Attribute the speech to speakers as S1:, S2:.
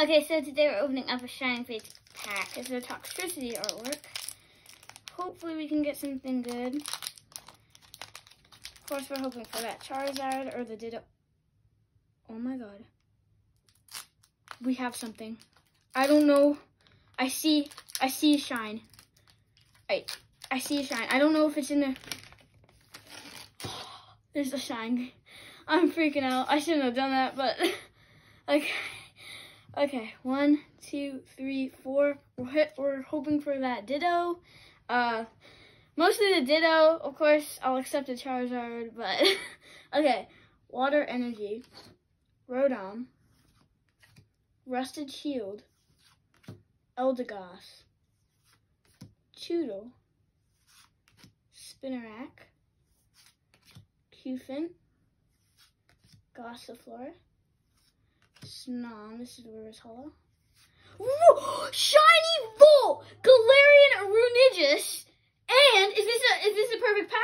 S1: Okay, so today we're opening up a Shining Fates pack. It's a Toxtricity artwork. Hopefully we can get something good. Of course, we're hoping for that Charizard or the Ditto. Oh my god. We have something. I don't know. I see a shine. I see a shine. I don't know if it's in there. There's a shine. I'm freaking out. I shouldn't have done that, but okay. 1, 2, 3, 4. We're hoping for that Ditto. Mostly the Ditto. Of course, I'll accept a Charizard, but okay. Water Energy, Rotom, Rusted Shield, Eldegoss, Choodle, Spinarak, Cufant, Gossifleur, Snom, this is Reverse Hollow. Whoa! Shiny Volt! Galarian Runigis! And is this a perfect pack?